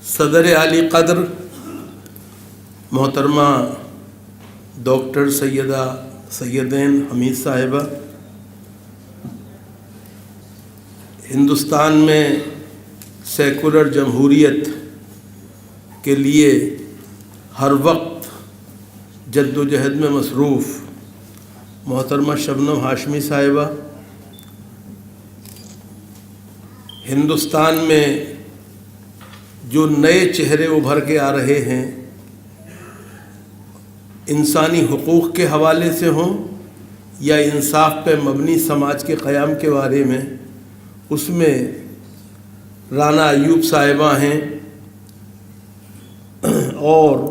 صدر عالی قدر محترمہ ڈاکٹر سیدین حمید صاحبہ، ہندوستان میں سیکولر جمہوریت کے لیے ہر وقت جد و جہد میں مصروف محترمہ شبنم ہاشمی صاحبہ، ہندوستان میں جو نئے چہرے ابھر کے آ رہے ہیں، انسانی حقوق کے حوالے سے ہوں یا انصاف پہ مبنی سماج کے قیام کے بارے میں، اس میں رانا ایوب صاحبہ ہیں اور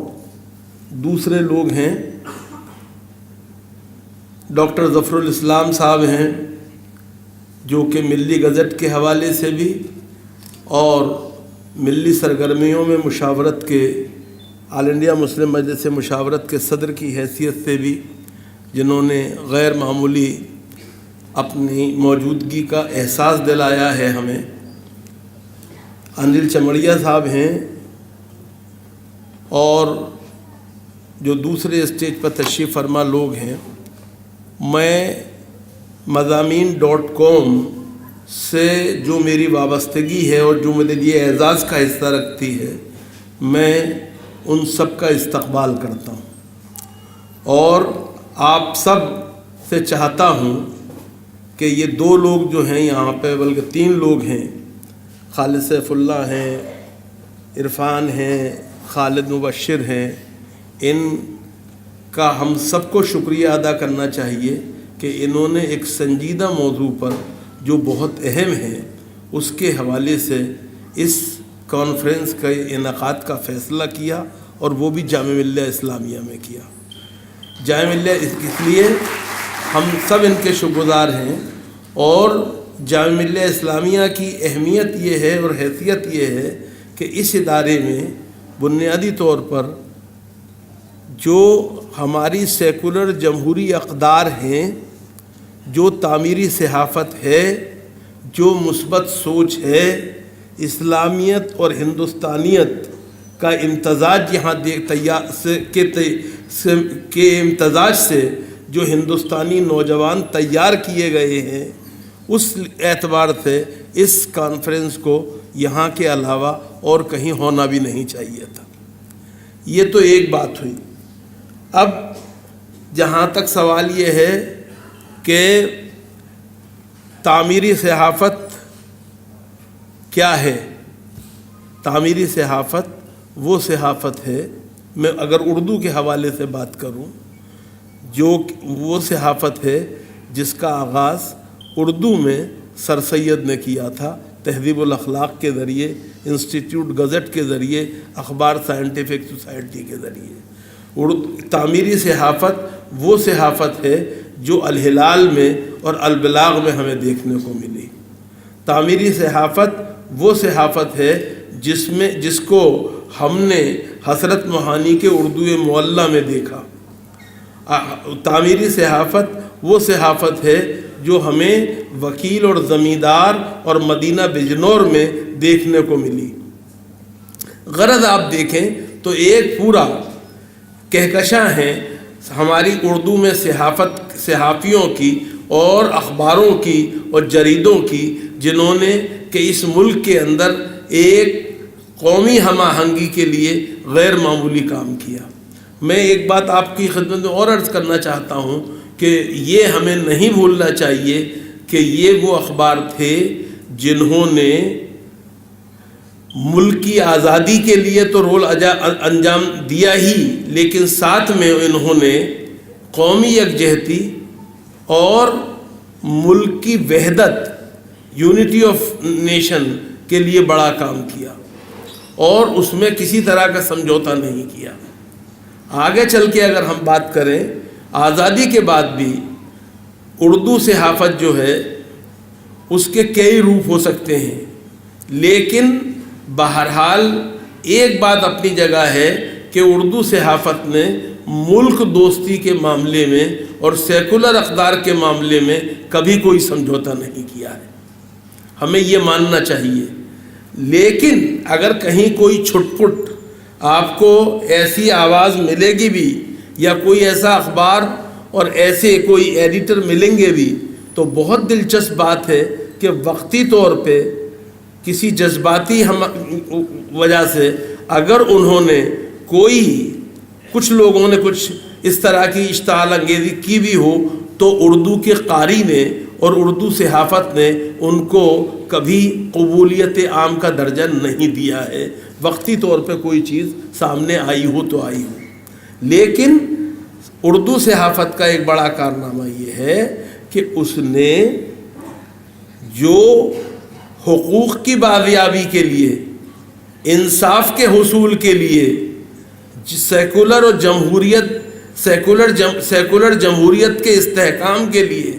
دوسرے لوگ ہیں، ڈاکٹر ظفر الاسلام صاحب ہیں جو کہ ملی گزٹ کے حوالے سے بھی اور ملی سرگرمیوں میں مشاورت کے آل انڈیا مسلم مجلس مشاورت کے صدر کی حیثیت سے بھی جنہوں نے غیر معمولی اپنی موجودگی کا احساس دلایا ہے ہمیں، انل چمڑیا صاحب ہیں، اور جو دوسرے اسٹیج پر تشریف فرما لوگ ہیں۔ میں مضامین.com سے جو میری وابستگی ہے اور جو میرے لیے اعزاز کا حصہ رکھتی ہے، میں ان سب کا استقبال کرتا ہوں اور آپ سب سے چاہتا ہوں کہ یہ دو لوگ جو ہیں یہاں پہ، بلکہ 3 لوگ ہیں، خالد سیف اللہ ہیں، عرفان ہیں، خالد مبشر ہیں، ان کا ہم سب کو شکریہ ادا کرنا چاہیے کہ انہوں نے ایک سنجیدہ موضوع پر جو بہت اہم ہے اس کے حوالے سے اس کانفرنس کے انعقاد کا فیصلہ کیا، اور وہ بھی جامعہ ملیہ اسلامیہ میں کیا۔ جامعہ ملیہ اس لیے ہم سب ان کے شکر گزار ہیں، اور جامعہ ملیہ اسلامیہ کی اہمیت یہ ہے اور حیثیت یہ ہے کہ اس ادارے میں بنیادی طور پر جو ہماری سیکولر جمہوری اقدار ہیں، جو تعمیری صحافت ہے، جو مثبت سوچ ہے، اسلامیت اور ہندوستانیت کا امتزاج یہاں کے امتزاج سے جو ہندوستانی نوجوان تیار کیے گئے ہیں، اس اعتبار سے اس کانفرنس کو یہاں کے علاوہ اور کہیں ہونا بھی نہیں چاہیے تھا۔ یہ تو ایک بات ہوئی۔ اب جہاں تک سوال یہ ہے کہ تعمیری صحافت کیا ہے؟ تعمیری صحافت وہ صحافت ہے، میں اگر اردو کے حوالے سے بات کروں، جو وہ صحافت ہے جس کا آغاز اردو میں سر سید نے کیا تھا، تہذیب الاخلاق کے ذریعے، انسٹیٹیوٹ گزٹ کے ذریعے، اخبار سائنٹیفک سوسائٹی کے ذریعے۔ تعمیری صحافت وہ صحافت ہے جو الہلال میں اور البلاغ میں ہمیں دیکھنے کو ملی۔ تعمیری صحافت وہ صحافت ہے جس کو ہم نے حسرت موہانی کے اردو معلیٰ میں دیکھا۔ تعمیری صحافت وہ صحافت ہے جو ہمیں وکیل اور زمیندار اور مدینہ بجنور میں دیکھنے کو ملی۔ غرض آپ دیکھیں تو ایک پورا کہکشاں ہے ہماری اردو میں صحافیوں کی اور اخباروں کی اور جریدوں کی، جنہوں نے کہ اس ملک کے اندر ایک قومی ہم آہنگی کے لیے غیر معمولی کام کیا۔ میں ایک بات آپ کی خدمت میں اور عرض کرنا چاہتا ہوں کہ یہ ہمیں نہیں بھولنا چاہیے کہ یہ وہ اخبار تھے جنہوں نے ملک کی آزادی کے لیے تو رول انجام دیا ہی، لیکن ساتھ میں انہوں نے قومی یکجہتی اور ملک کی وحدت، یونٹی آف نیشن کے لیے بڑا کام کیا، اور اس میں کسی طرح کا سمجھوتا نہیں کیا۔ آگے چل کے اگر ہم بات کریں، آزادی کے بعد بھی اردو صحافت جو ہے اس کے کئی روپ ہو سکتے ہیں، لیکن بہرحال ایک بات اپنی جگہ ہے کہ اردو صحافت نے ملک دوستی کے معاملے میں اور سیکولر اقدار کے معاملے میں کبھی کوئی سمجھوتا نہیں کیا ہے۔ ہمیں یہ ماننا چاہیے۔ لیکن اگر کہیں کوئی چھٹ پٹ آپ کو ایسی آواز ملے گی بھی یا کوئی ایسا اخبار اور ایسے کوئی ایڈیٹر ملیں گے بھی تو بہت دلچسپ بات ہے کہ وقتی طور پہ کسی جذباتی وجہ سے اگر انہوں نے کچھ لوگوں نے کچھ اس طرح کی اشتعال انگیزی کی بھی ہو تو اردو کے قاری نے اور اردو صحافت نے ان کو کبھی قبولیت عام کا درجہ نہیں دیا ہے، وقتی طور پہ کوئی چیز سامنے آئی ہو تو آئی ہو۔ لیکن اردو صحافت کا ایک بڑا کارنامہ یہ ہے کہ اس نے جو حقوق کی بازیابی کے لیے، انصاف کے حصول کے لیے سیکولر جمہوریت کے استحکام کے لیے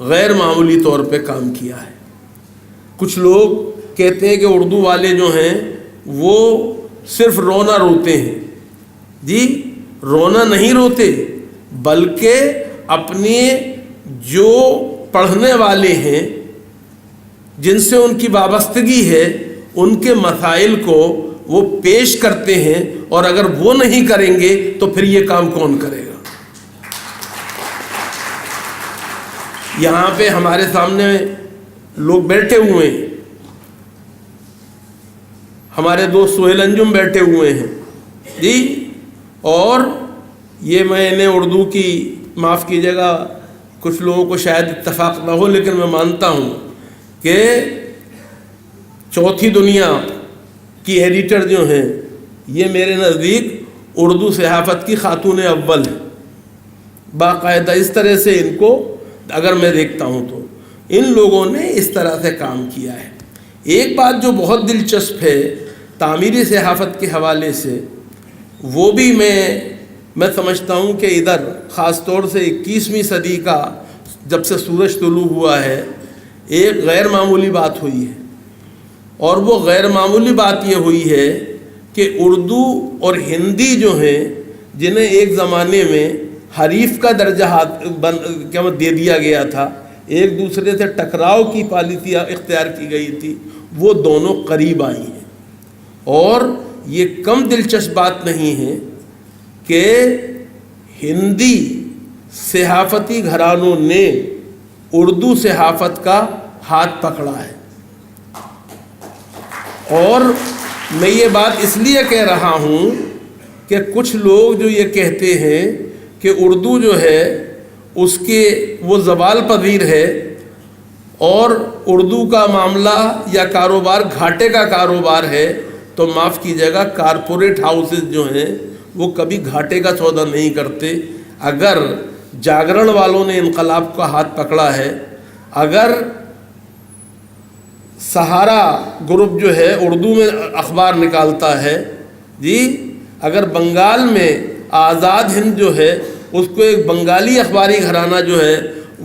غیر معمولی طور پہ کام کیا ہے۔ کچھ لوگ کہتے ہیں کہ اردو والے جو ہیں وہ صرف رونا روتے ہیں۔ جی رونا نہیں روتے، بلکہ اپنے جو پڑھنے والے ہیں جن سے ان کی وابستگی ہے ان کے مسائل کو وہ پیش کرتے ہیں، اور اگر وہ نہیں کریں گے تو پھر یہ کام کون کرے گا؟ یہاں پہ ہمارے سامنے لوگ بیٹھے ہوئے ہیں، ہمارے دوست سہیل انجم بیٹھے ہوئے ہیں جی، اور یہ میں نے اردو کی، معاف کیجیے گا کچھ لوگوں کو شاید اتفاق نہ ہو، لیکن میں مانتا ہوں کہ چوتھی دنیا کی ایڈیٹر جو ہیں یہ میرے نزدیک اردو صحافت کی خاتون اول ہے۔ باقاعدہ اس طرح سے ان کو اگر میں دیکھتا ہوں تو ان لوگوں نے اس طرح سے کام کیا ہے۔ ایک بات جو بہت دلچسپ ہے تعمیری صحافت کے حوالے سے، وہ بھی میں سمجھتا ہوں کہ ادھر خاص طور سے 21ویں صدی کا جب سے سورج طلوع ہوا ہے ایک غیر معمولی بات ہوئی ہے، اور وہ غیر معمولی بات یہ ہوئی ہے کہ اردو اور ہندی جو ہیں جنہیں ایک زمانے میں حریف کا درجہ دے دیا گیا تھا، ایک دوسرے سے ٹکراؤ کی پالیسی اختیار کی گئی تھی، وہ دونوں قریب آئی ہیں۔ اور یہ کم دلچسپ بات نہیں ہے کہ ہندی صحافتی گھرانوں نے اردو صحافت کا ہاتھ پکڑا ہے۔ اور میں یہ بات اس لیے کہہ رہا ہوں کہ کچھ لوگ جو یہ کہتے ہیں کہ اردو جو ہے اس کے وہ زوال پذیر ہے اور اردو کا معاملہ یا کاروبار گھاٹے کا کاروبار ہے، تو معاف کیجیے گا کارپوریٹ ہاؤسز جو ہیں وہ کبھی گھاٹے کا سودا نہیں کرتے۔ اگر جاگرن والوں نے انقلاب کا ہاتھ پکڑا ہے، اگر سہارا گروپ جو ہے اردو میں اخبار نکالتا ہے جی، اگر بنگال میں آزاد ہند جو ہے اس کو ایک بنگالی اخباری گھرانہ جو ہے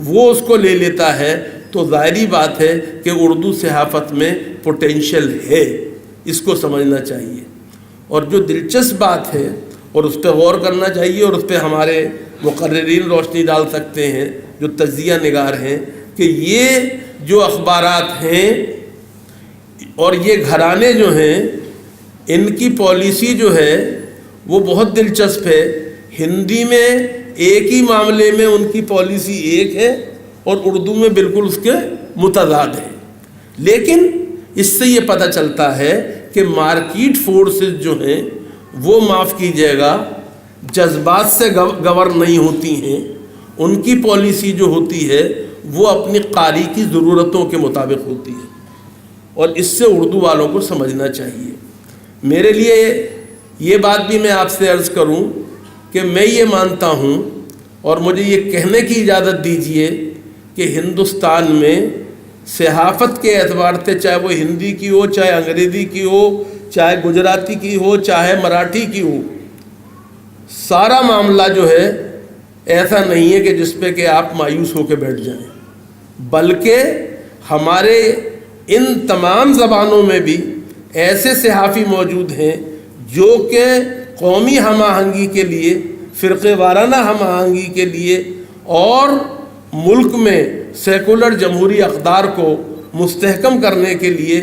وہ اس کو لے لیتا ہے، تو ظاہری بات ہے کہ اردو صحافت میں پوٹینشل ہے، اس کو سمجھنا چاہیے۔ اور جو دلچسپ بات ہے اور اس پہ غور کرنا چاہیے، اور اس پہ ہمارے مقررین روشنی ڈال سکتے ہیں جو تجزیہ نگار ہیں، کہ یہ جو اخبارات ہیں اور یہ گھرانے جو ہیں ان کی پالیسی جو ہے وہ بہت دلچسپ ہے۔ ہندی میں ایک ہی معاملے میں ان کی پالیسی ایک ہے اور اردو میں بالکل اس کے متضاد ہے، لیکن اس سے یہ پتہ چلتا ہے کہ مارکیٹ فورسز جو ہیں وہ معاف کیجیے گا جذبات سے گور نہیں ہوتی ہیں، ان کی پالیسی جو ہوتی ہے وہ اپنی قاری کی ضرورتوں کے مطابق ہوتی ہے، اور اس سے اردو والوں کو سمجھنا چاہیے۔ میرے لیے یہ بات بھی میں آپ سے عرض کروں کہ میں یہ مانتا ہوں، اور مجھے یہ کہنے کی اجازت دیجیے کہ ہندوستان میں صحافت کے اعتبار سے، چاہے وہ ہندی کی ہو، چاہے انگریزی کی ہو، چاہے گجراتی کی ہو، چاہے مراٹھی کی ہو، سارا معاملہ جو ہے ایسا نہیں ہے کہ جس پہ کہ آپ مایوس ہو کے بیٹھ جائیں، بلکہ ہمارے ان تمام زبانوں میں بھی ایسے صحافی موجود ہیں جو کہ قومی ہم آہنگی کے لیے، فرقے وارانہ ہم آہنگی کے لیے اور ملک میں سیکولر جمہوری اقدار کو مستحکم کرنے کے لیے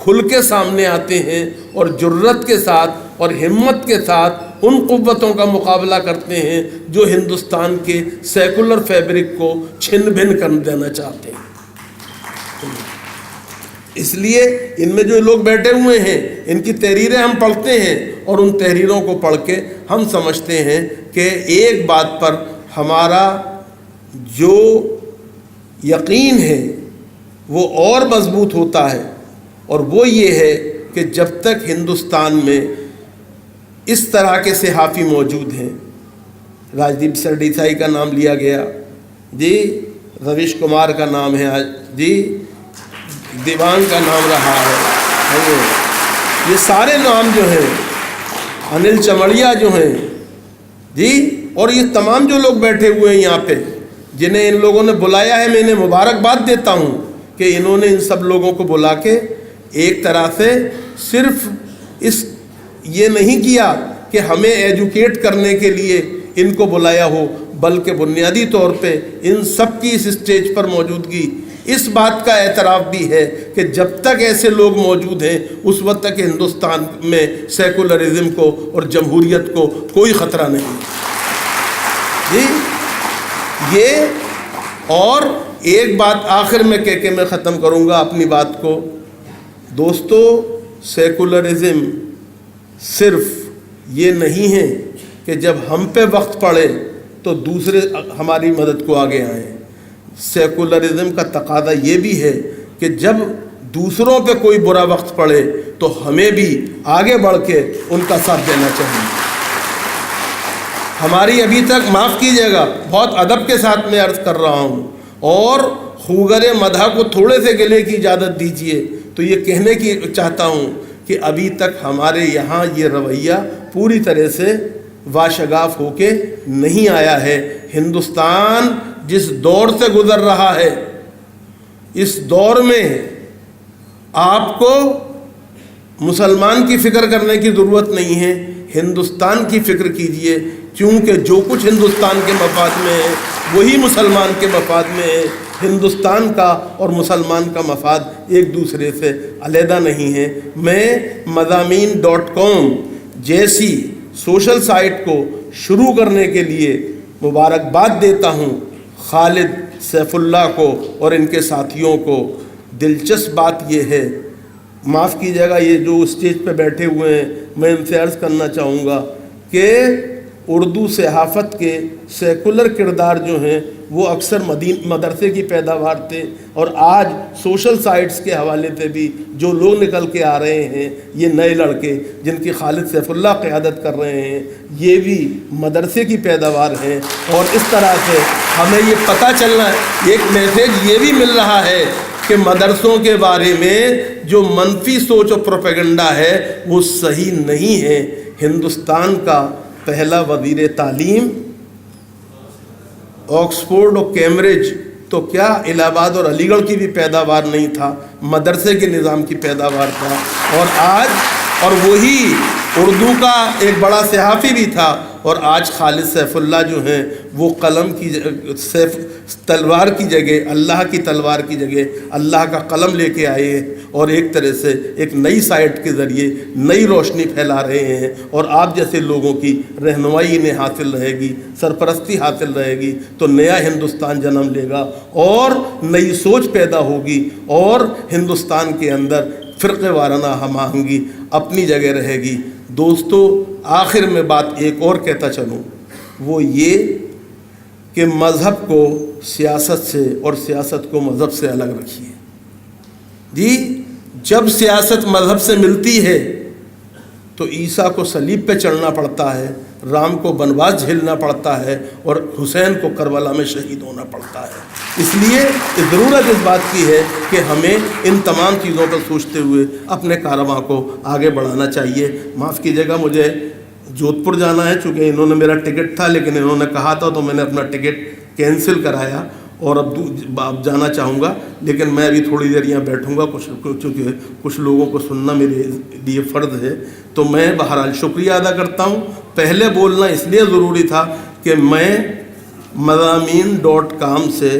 کھل کے سامنے آتے ہیں اور جرت کے ساتھ اور ہمت کے ساتھ ان قوتوں کا مقابلہ کرتے ہیں جو ہندوستان کے سیکولر فیبرک کو چھن بھن کر دینا چاہتے ہیں۔ اس لیے ان میں جو لوگ بیٹھے ہوئے ہیں ان کی تحریریں ہم پڑھتے ہیں اور ان تحریروں کو پڑھ کے ہم سمجھتے ہیں کہ ایک بات پر ہمارا جو یقین ہے وہ اور مضبوط ہوتا ہے، اور وہ یہ ہے کہ جب تک ہندوستان میں اس طرح کے صحافی موجود ہیں، راجدیپ سردیسائی کا نام لیا گیا جی، رویش کمار کا نام ہے جی، دیوان کا نام رہا ہے، یہ سارے نام جو ہیں، انل چمڑیا جو ہیں جی، اور یہ تمام جو لوگ بیٹھے ہوئے ہیں یہاں پہ جنہیں ان لوگوں نے بلایا ہے، میں انہیں مبارکباد دیتا ہوں کہ انہوں نے ان سب لوگوں کو بلا کے ایک طرح سے صرف یہ نہیں کیا کہ ہمیں ایجوکیٹ کرنے کے لیے ان کو بلایا ہو، بلکہ بنیادی طور پہ ان سب کی اس اسٹیج پر موجودگی اس بات کا اعتراف بھی ہے کہ جب تک ایسے لوگ موجود ہیں اس وقت تک ہندوستان میں سیکولرزم کو اور جمہوریت کو کوئی خطرہ نہیں جی۔ یہ اور ایک بات آخر میں کہہ کے میں ختم کروں گا اپنی بات کو، دوستو، سیکولرزم صرف یہ نہیں ہے کہ جب ہم پہ وقت پڑے تو دوسرے ہماری مدد کو آگے آئیں۔ سیکولرزم کا تقاضا یہ بھی ہے کہ جب دوسروں پہ کوئی برا وقت پڑے تو ہمیں بھی آگے بڑھ کے ان کا ساتھ دینا چاہیے۔ ہماری ابھی تک، معاف کیجیے گا، بہت ادب کے ساتھ میں عرض کر رہا ہوں اور خوگر مدح کو تھوڑے سے گلے کی اجازت دیجیے تو یہ کہنے کی چاہتا ہوں کہ ابھی تک ہمارے یہاں یہ رویہ پوری طرح سے واشگاف ہو کے نہیں آیا ہے۔ ہندوستان جس دور سے گزر رہا ہے، اس دور میں آپ کو مسلمان کی فکر کرنے کی ضرورت نہیں ہے، ہندوستان کی فکر کیجئے، کیونکہ جو کچھ ہندوستان کے مفاد میں ہے وہی مسلمان کے مفاد میں ہے۔ ہندوستان کا اور مسلمان کا مفاد ایک دوسرے سے علیحدہ نہیں ہے۔ میں مضامین.com جیسی سوشل سائٹ کو شروع کرنے کے لیے مبارکباد دیتا ہوں خالد، سیف اللہ کو اور ان کے ساتھیوں کو۔ دلچسپ بات یہ ہے، معاف کیجیے گا یہ جو اسٹیج پہ بیٹھے ہوئے ہیں، میں ان سے عرض کرنا چاہوں گا کہ اردو صحافت کے سیکولر کردار جو ہیں وہ اکثر مدرسے کی پیداوار تھے، اور آج سوشل سائٹس کے حوالے سے بھی جو لوگ نکل کے آ رہے ہیں، یہ نئے لڑکے جن کی خالد سیف اللہ قیادت کر رہے ہیں، یہ بھی مدرسے کی پیداوار ہیں۔ اور اس طرح سے ہمیں یہ پتہ چلنا ہے، ایک میسیج یہ بھی مل رہا ہے کہ مدرسوں کے بارے میں جو منفی سوچ اور پروپیگنڈا ہے وہ صحیح نہیں ہے۔ ہندوستان کا پہلا وزیر تعلیم آکسفورڈ اور کیمبرج تو کیا الہ آباد اور علی گڑھ کی بھی پیداوار نہیں تھا، مدرسے کے نظام کی پیداوار تھا، اور آج اور وہی اردو کا ایک بڑا صحافی بھی تھا، اور آج خالد سیف اللہ جو ہیں وہ قلم کی تلوار کی جگہ، اللہ کی تلوار کی جگہ اللہ کا قلم لے کے آئے ہیں، اور ایک طرح سے ایک نئی سائٹ کے ذریعے نئی روشنی پھیلا رہے ہیں، اور آپ جیسے لوگوں کی رہنمائی انہیں حاصل رہے گی، سرپرستی حاصل رہے گی تو نیا ہندوستان جنم لے گا اور نئی سوچ پیدا ہوگی، اور ہندوستان کے اندر فرقے وارانہ ہم آہنگی اپنی جگہ رہے گی۔ دوستو، آخر میں بات ایک اور کہتا چلوں، وہ یہ کہ مذہب کو سیاست سے اور سیاست کو مذہب سے الگ رکھیے جی۔ جب سیاست مذہب سے ملتی ہے تو عیسیٰ کو صلیب پہ چڑھنا پڑتا ہے، رام کو بنواس جھیلنا پڑتا ہے، اور حسین کو کربلا میں شہید ہونا پڑتا ہے۔ اس لیے ضرورت اس بات کی ہے کہ ہمیں ان تمام چیزوں پر سوچتے ہوئے اپنے کاررواں کو آگے بڑھانا چاہیے۔ معاف کیجیے گا، مجھے جودھ پور جانا ہے، چونکہ انہوں نے میرا ٹکٹ تھا لیکن انہوں نے کہا تھا تو میں نے اپنا ٹکٹ کینسل کرایا، اور اب جانا چاہوں گا، لیکن میں ابھی تھوڑی دیر یہاں بیٹھوں گا، چونکہ کچھ لوگوں کو سننا میرے لیے فرض ہے۔ تو میں بہرحال شکریہ ادا کرتا ہوں۔ پہلے بولنا اس لیے ضروری تھا کہ میں مضامین.com سے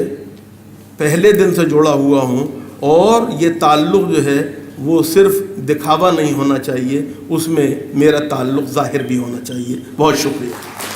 پہلے دن سے جڑا ہوا ہوں، اور یہ تعلق جو ہے وہ صرف دکھاوا نہیں ہونا چاہیے، اس میں میرا تعلق ظاہر بھی ہونا چاہیے۔ بہت شکریہ۔